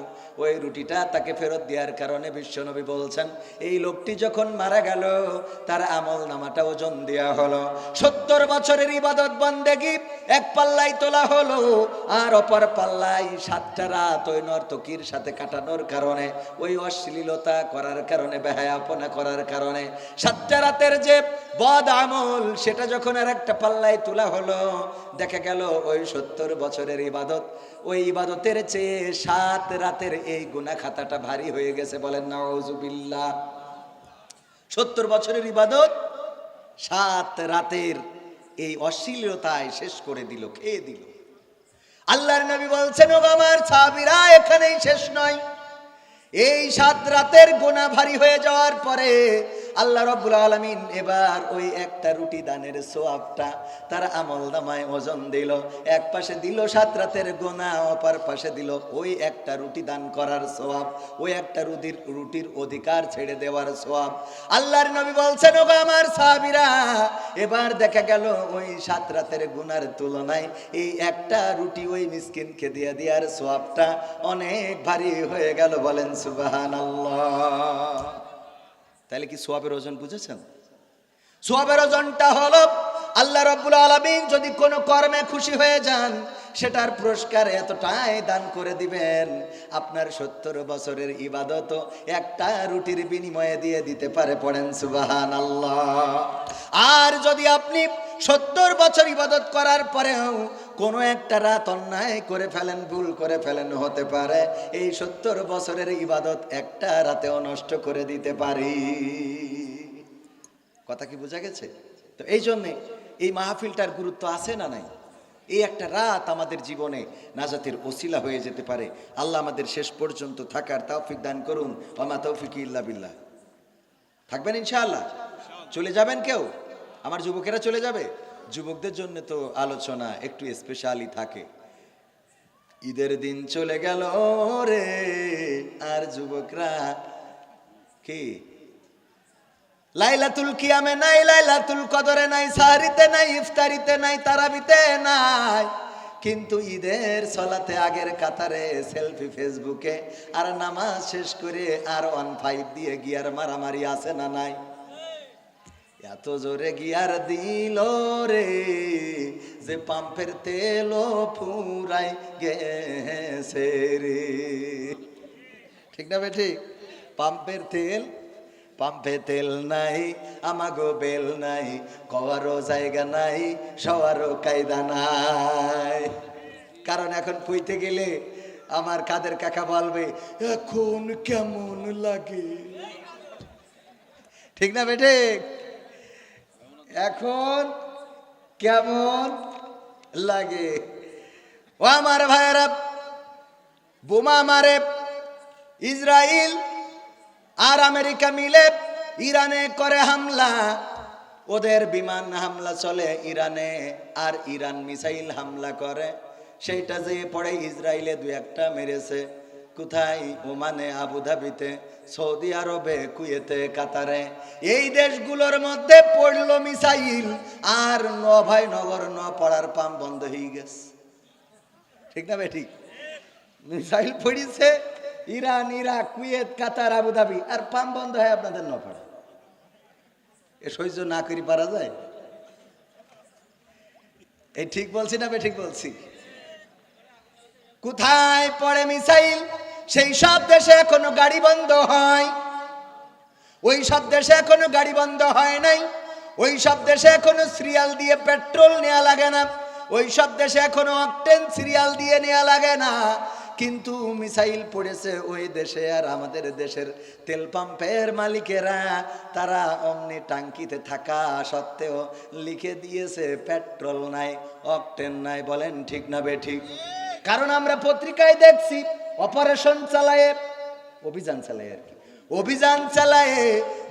ওই রুটিটা তাকে ফেরত দেওয়ার কারণে বিশ্বনবী বলছেন, এই লোকটি যখন মারা গেল তার আমল নামাটা ওজন দেওয়া হলো, 70 বছরের ইবাদত বন্দেগী এক পাল্লাই তোলা হলো, আর অপর পাল্লাই 7টা রাত ওই নর্তকীর সাথে কাটানোর কারণে, ওই অশ্লীলতা করার কারণে, বেহায়াপনা করার কারণে 7টা রাতের যে বদ আমল সেটা যখন আর একটা পাল্লায় তোলা হলো, দেখা গেল ওই 70 বছরের ইবাদত, ওই ইবাদতের চেয়ে 7 রাতের এই গুনাহ খাতাটা ভারী হয়ে গেছে। বলেন নাউজুবিল্লাহ। 70 বছরের ইবাদত 7 রাতের এই অশ্লীলতায় শেষ করে দিল, খেয়ে দিল। আল্লাহর নবী বলছেন, ও আমার সাহাবীরা, এখানেই শেষ নয়, এই 7 রাতের গুনাহ ভারী হয়ে যাওয়ার পরে আল্লাহ রাব্বুল আলামিন এবার ওই একটা রুটি দানের সওয়াবটা তার আমলনামায় ওজন দিল। এক পাশে দিল 7 রাতের গুনাহ, অপর পাশে দিল ওই একটা রুটি দান করার সওয়াব, ওই একটা রুটির অধিকার ছেড়ে দেওয়ার সওয়াব। আল্লাহর নবী বলছেন, ও আমার সাহাবীরা, এবার দেখা গেল ওই 7 রাতের গুনার তুলনায় এই একটা রুটি ওই মিসকিনকে দিয়ে দেওয়ার সওয়াবটা অনেক ভারী হয়ে গেল। বলেন সুবহানাল্লাহ। তাহলে কি সওয়াবের ওজন বুঝেছেন? সওয়াবের ওজনটা হলো, আল্লাহ রাব্বুল আলামিন যদি কোনো কর্মে খুশি হয়ে যান সেটার পুরস্কার এতটাই দান করে দিবেন, আপনার 70 বছরের ইবাদত একটা রুটির বিনিময়ে দিয়ে দিতে পারে। পড়েন সুবহানাল্লাহ। আর যদি আপনি 70 বছর ইবাদত করার পরেও কোনো একটা রাত অন্যায় করে ফেলেন, ভুল করে ফেলেন, হতে পারে এই 70 বছরের ইবাদত একটা রাতেও নষ্ট করে দিতে পারি। কথা কি বোঝা গেছে? তো এই জন্যে এই মাহফিলটার গুরুত্ব আছে না নাই? এই একটা রাত আমাদের জীবনে নাজাতের ওসিলা হয়ে যেতে পারে। আল্লাহ আমাদের শেষ পর্যন্ত থাকার তৌফিক দান করুন। ওমা তৌফিকি ইল্লা বিল্লাহ। থাকবেন ইনশাআল্লাহ? চলে যাবেন কেউ? আমার যুবকেরা চলে যাবে? যুবকদের জন্য তো আলোচনা একটু স্পেশালি থাকে। ঈদের দিন চলে গেল রে, আর যুবকরা কি লাইলাতুল কিয়ামে নাই, লাইলাতুল কদরে নাই, সাহরিতে নাই, ইফতারিতে নাই, তারাবিতে নাই, কিন্তু ঈদের সালাতে আগের কাতারে সেলফি ফেসবুকে, আর নামাজ শেষ করে আর 1.5 দিয়ে গিয়ার মারামারি আছে না নাই? এত জোরে গিয়ার দিল রে যে পাম্পের তেলও ফুরাই গেছে রে। ঠিক না বেঠিক? পাম্পে তেল নাই, আমাগো বেল নাই, কওয়ারও জায়গা নাই, সওয়ারও কায়দা নাই। কারণ এখন পুইতে গেলে আমার কাদের কাকা বলবে, এখন কেমন লাগে। ঠিক না বেঠিক? এখন কেমন লাগে? ও আমার ভাইয়েরা, বোমা মারে ইসরায়েল আর আমেরিকা মিলে ইরানে করে হামলা, ওদের বিমান হামলা চলে ইরানে, আর ইরান মিসাইল হামলা করে, সেইটা যে পড়ে ইসরায়েলে 2-1টা মেরেছে। কোথায়? ওমানে, আবুধাবিতে, সৌদি আরবে, কুয়েতে, কাতারে, এই দেশগুলোর মধ্যে পড়লো মিসাইল, আর নভয়নগর পড়ার পাম্প বন্ধ হয়ে গেছে। ঠিক না ভাই? ঠিক। মিসাইল পড়িছে ইরান, ইরাক, কুয়েত, কাতার, আবুধাবি, আর পাম্প বন্ধ হয় আপনাদের নপড়া। এ সহ্য না করি পারা যায়? এই ঠিক বলছি না বে? ঠিক বলছি। কোথায় পড়ে মিসাইল সেই সব দেশে এখনো গাড়ি বন্ধ হয়, ওই সব দেশে এখনো গাড়ি বন্ধ হয় নাই, ওই সব দেশে এখনো সিরিয়াল দিয়ে পেট্রোল নেওয়া লাগে না, ওই সব দেশে এখনো অকটেন সিরিয়াল দিয়ে নেওয়া লাগে না। কিন্তু মিসাইল পড়েছে ওই দেশে, আর আমাদের দেশের তেল পাম্পের মালিকেরা তারা অমনি টাঙ্কিতে থাকা সত্ত্বেও লিখে দিয়েছে পেট্রোল নাই, অকটেন নাই। বলেন ঠিক না বেঠিক? কারণ আমরা পত্রিকায় দেখছি অপারেশন চালায়, অভিযান চালায় আর কি, অভিযান চালায়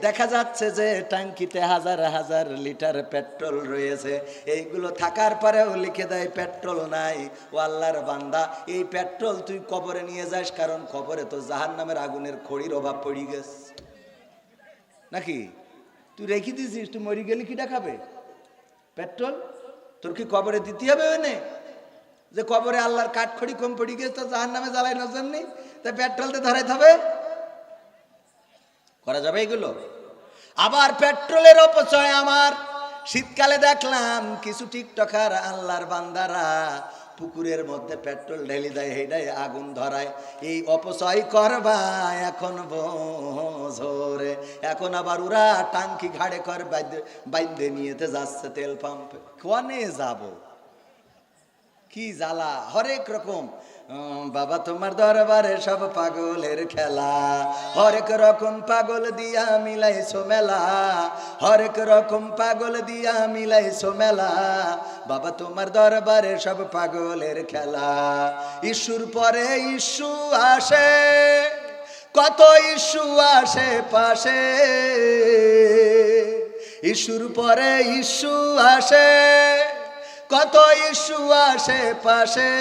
দেখা যাচ্ছে যে টাঙ্কিতে হাজার হাজার লিটার পেট্রোল রয়েছে। এইগুলো থাকার পরেও লিখে দেয় পেট্রোল নাই। ও আল্লাহর বান্দা, এই পেট্রোল তুই কবরে নিয়ে যাস, কারণ কবরে তো জাহান্নামের আগুনের খড়ির অভাব পড়ে গেছে নাকি? তুই রেখে দিয়েছিস, তুই মরি গেলে কিটা খাবে পেট্রোল? তোর কি কবরে দিতে হবে? ওনে যে কবরে আল্লাহর কাঠখড়ি কম পড়ে গেছে তো জাহান্নামে জ্বালাই নজর নেই, তাই পেট্রোলতে ধরাইতে হবে? করা যাবে এগুলো? আবার পেট্রোলের অপচয় আমার শীতকালে দেখলাম কিছু টিকটকার আল্লাহর বান্দারা পুকুরের মধ্যে পেট্রোল ঢেলে দেয়, হেডায় আগুন ধরায়। এই অপচয় করবা এখন বোঝরে, এখন আবার ওরা টাঙ্কি ঘাড়ে কর বাইন্দে নিয়েতে যাচ্ছে তেল পাম্পে। কোনে যাব, কি জ্বালা, হরেক রকম। বাবা তোমার দরবারে সব পাগলের খেলা, হরেক রকম পাগল দিয়া মিলাইছো মেলা, হরেক রকম পাগল দিয়া মিলাইছো মেলা। বাবা তোমার দরবারে সব পাগলের খেলা। ইস্যুর পরে ইস্যু আসে, কত ইস্যু আসে পাশে, ইস্যুর পরে ইস্যু আসে, কত ইস্যু আসে পাশে।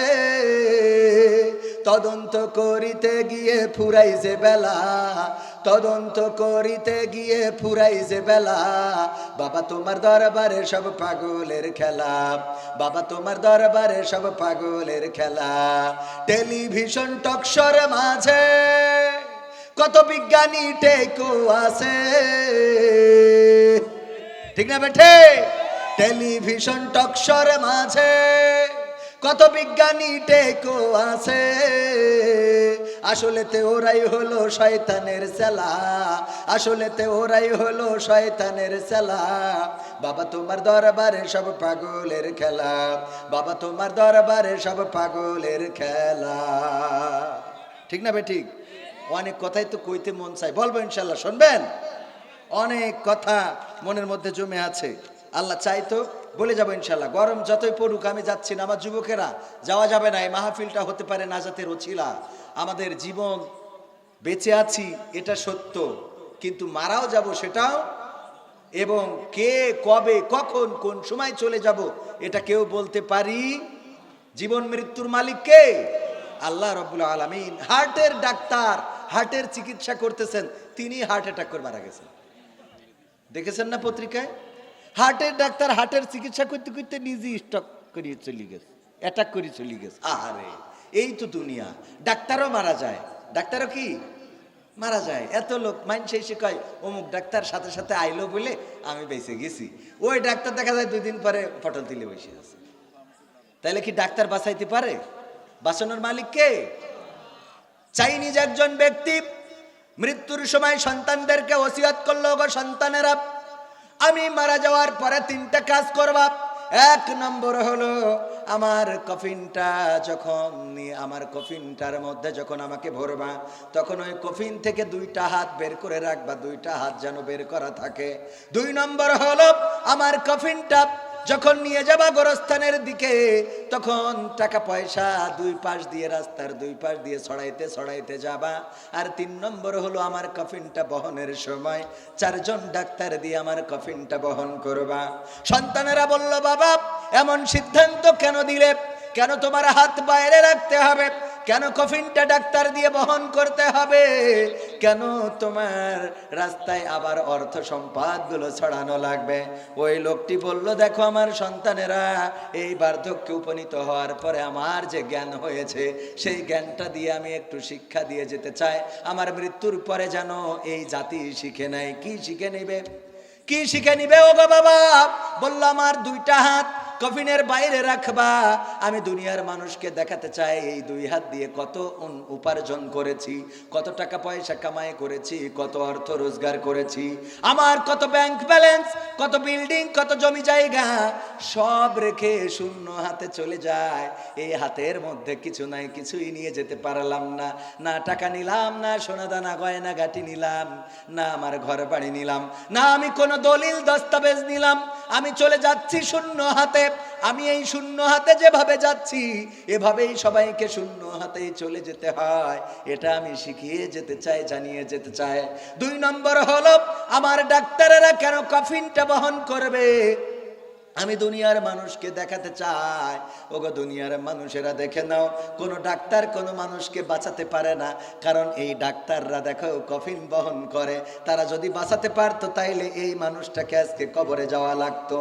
তদন্ত করিতে গিয়ে ফুরাইছে বেলা, তদন্ত করিতে গিয়ে ফুরাইছে বেলা। বাবা তোমার দরবারে সব পাগলের খেলা, বাবা তোমার দরবারে সব পাগলের খেলা। টেলিভিশন টকশোর মাঝে কত বিজ্ঞানী টেকো আছে, ঠিক না বেঠে? টেলিভিশন টকশোর মাঝে কত বিজ্ঞানী টেকো আছে, আসলেতে ওরাই হলো শয়তানের চেলা, আসলেতে ওরাই হলো শয়তানের চেলা। বাবা তোমার দরবারে সব পাগলের খেলা, বাবা তোমার দরবারে সব পাগলের খেলা। ঠিক না বেঠিক? অনেক কথাই তো কইতে মন চাই, বলবো ইনশাল্লাহ, শুনবেন? অনেক কথা মনের মধ্যে জমে আছে, আল্লাহ চাইতো বলে যাবো ইনশাল্লাহ। গরম যতই পড়ুক আমি যাচ্ছি না, আমার যুবকেরা যাওয়া যাবে না। এই মাহফিলটা হতে পারে নাজাতের ওছিলা। আমাদের জীবন বেঁচে আছি এটা সত্য, কিন্তু মারাও যাব সেটাও, এবং কে কবে কখন কোন সময় চলে যাব এটা কেউ বলতে পারি। জীবন মৃত্যুর মালিক কে? আল্লাহ রাব্বুল আলামিন। হার্টের ডাক্তার হার্টের চিকিৎসা করতেছেন, তিনি হার্ট অ্যাটাক করে মারা গেছেন, দেখেছেন না পত্রিকায়? হার্টের ডাক্তার হার্টের চিকিৎসা করতে করতে নিজে স্ট্রোক করে চলে গেছে, অ্যাটাক করে চলে গেছে। আহারে, এই তো দুনিয়া। ডাক্তারও মারা যায়, ডাক্তারও কি মারা যায়। এত লোক মাইনসে এসে কয় অমুক ডাক্তার সাথে সাথে আইলো বলে আমি বেঁচে গেছি, ওই ডাক্তার দেখা যায় 2 দিন পরে পটল তুলে বসে আছে। তাহলে কি ডাক্তার বাঁচাইতে পারে? বাঁচানোর মালিক কে? চাইনিজ একজন ব্যক্তি মৃত্যুর সময় সন্তানদেরকে ওসিয়ত করলো, গো সন্তানেরা, আমি মারা যাওয়ার পরে 3টা কাজ করবা। 1 নম্বর হলো আমার কফিনটা যখন আমার কফিনটার মধ্যে যখন আমাকে ভরবা, তখন ওই কফিন থেকে 2টা হাত বের করে রাখবা, 2টা হাত যেন বের করা থাকে। 2 নম্বর হলো আমার কফিনটা যখন নিয়ে যাবা গোরস্থানের দিকে, তখন টাকা পয়সা 2 পাশ দিয়ে, রাস্তার 2 পাশ দিয়ে ছড়াইতে ছড়াইতে যাবা। আর 3 নম্বর হলো আমার কফিনটা বহনের সময় 4 জন ডাক্তার দিয়ে আমার কফিনটা বহন করবা। সন্তানেরা বলল, বাবা এমন সিদ্ধান্ত কেন দিলে? কেন তোমার হাত বাইরে রাখতে হবে? কেন কফিনটা ডাক্তার দিয়ে বহন করতে হবে? কেন তোমার রাস্তায় আবার অর্থ সম্পদগুলো ছড়ানো লাগবে? ওই লোকটি বলল, দেখো আমার সন্তানেরা, এই বার্ধক্যে উপনীত হওয়ার পরে আমার যে জ্ঞান হয়েছে, সেই জ্ঞানটা দিয়ে আমি একটু শিক্ষা দিয়ে যেতে চাই। আমার মৃত্যুর পরে যেন এই জাতি শিখে নেয়। কি শিখে নেবে? কি শিখে নিবে? ও গো বাবা, বলল আমার 2টা হাত কফিনের বাইরে রাখবা। আমি দুনিয়ার মানুষকে দেখাতে চাই এই দুই হাত দিয়ে কত উপার্জন করেছি, কত টাকা পয়সা কামাই করেছি, কত অর্থ রোজগার করেছি, আমার কত ব্যাংক ব্যালেন্স, কত বিল্ডিং, কত জমি জায়গা, সব রেখে শূন্য হাতে চলে যায়। এই হাতের মধ্যে কিছু নাই, কিছুই নিয়ে যেতে পারলাম না। না টাকা নিলাম, না সোনা দানা গয়না গাটি নিলাম, না আমার ঘর বাড়ি নিলাম, না আমি কোনো দলিল দস্তাবেজ নিলাম। আমি চলে যাচ্ছি শূন্য হাতে। আমি এই শূন্য হাতে যেভাবে যাচ্ছি এভাবেই সবাইকে শূন্য হাতেই চলে যেতে হয়। এটা আমি শিখিয়ে যেতে চাই, জানিয়ে যেতে চাই। 2 নম্বর হলো আমার ডাক্তারেরা কেন কফিনটা বহন করবে। আমি দুনিয়ার মানুষকে দেখাতে চাই, ওগো দুনিয়ার মানুষেরা দেখে নাও, কোনো ডাক্তার কোনো মানুষকে বাঁচাতে পারে না, কারণ এই ডাক্তাররা দেখো কফিন বহন করে। তারা যদি বাঁচাতে পারতো তাইলে এই মানুষটাকে আজকে কবরে যাওয়া লাগতো,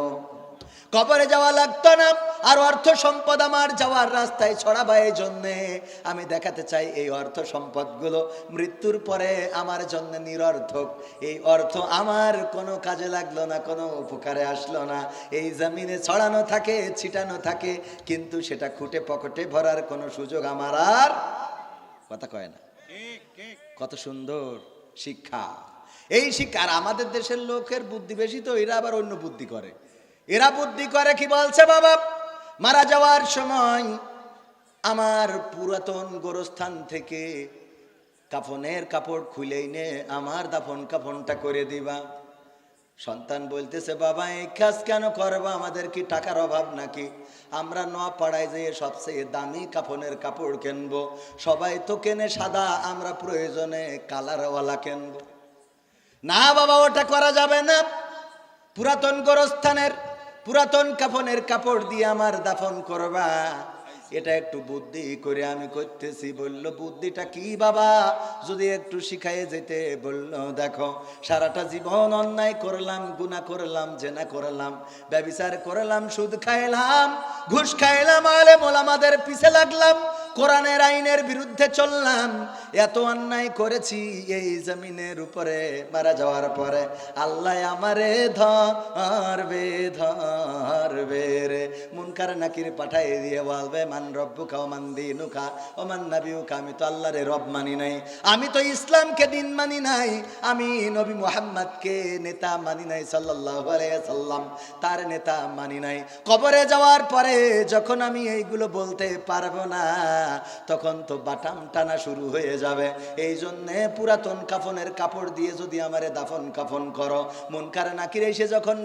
কবরে যাওয়া লাগতো না। আর অর্থ সম্পদ আমার যাওয়ার রাস্তায় ছড়াবা, এই জন্যে আমি দেখাতে চাই এই অর্থ সম্পদগুলো মৃত্যুর পরে আমার জন্য নিরর্থক। এই অর্থ আমার কোনো কাজে লাগলো না, কোনো উপকারে আসলো না। এই জমিনে ছড়ানো থাকে, ছিটানো থাকে, কিন্তু সেটা খুঁটে পকেটে ভরার কোনো সুযোগ আমার আর, কথা কয় না। কত সুন্দর শিক্ষা এই শিক্ষা। আর আমাদের দেশের লোকের বুদ্ধি বেশি, তো এরা আবার অন্য বুদ্ধি করে। এরা বুদ্ধি করে কি বলছে, বাবা মারা যাওয়ার সময় আমার পুরাতন গোরস্থান থেকে কাফনের কাপড় খুলে এনে আমার দাফন কাফনটা করে দিবা। সন্তান বলতেছে, বাবা এই কাজ কেন করবা, আমাদের কি টাকার অভাব নাকি? আমরা নোয়াপাড়ায় যেয়ে সবচেয়ে দামি কাফনের কাপড় কিনবো। সবাই তো কেনে সাদা, আমরা প্রয়োজনে কালারওয়ালা কিনবো। না বাবা, ওটা করা যাবে না। পুরাতন গোরস্থানের পুরাতন কাফনের কাপড় দিয়ে আমার দাফন করবা, এটা একটু বুদ্ধি করে আমি করতেছি। বলল, বুদ্ধিটা কি বাবা? যদি একটু শিখাইয়ে যেতে। বলল, দেখো সারাটা জীবন অন্যায় করলাম, গুনাহ করলাম, জেনা করলাম, ব্যভিচার করলাম, সুদ খাইলাম, ঘুষ খাইলাম, আলেম ওলামাদের পিছে লাগলাম, কোরআনের আইনের বিরুদ্ধে চললাম, এত অন্যায় করেছি। এই জমিনের উপরে মারা যাওয়ার পরে আল্লাহ আমারে ধরবে ধরবে রে, মুনকার নাকির পাঠাই দিয়ে বলবে, মান রব্বুকা ওয়া মান দীনুকা ওয়া মান নাবিয়ুকা। আমি তো আল্লাহরে রব মানি নাই, আমি তো ইসলামকে দিন মানি নাই, আমি নবী মুহাম্মদকে নেতা মানি নাই সাল্লাল্লাহু আলাইহি সাল্লাম, তার নেতা মানি নাই। কবরে যাওয়ার পরে যখন আমি এইগুলো বলতে পারবো না, তখন তো বাটাম টানা শুরু হয়ে যাবে। এই জন্যে পুরাতন কাফনের কাপড় দিয়ে যদি আমারে দাফন কাফন করো, মুনকার নাকির এসে যখন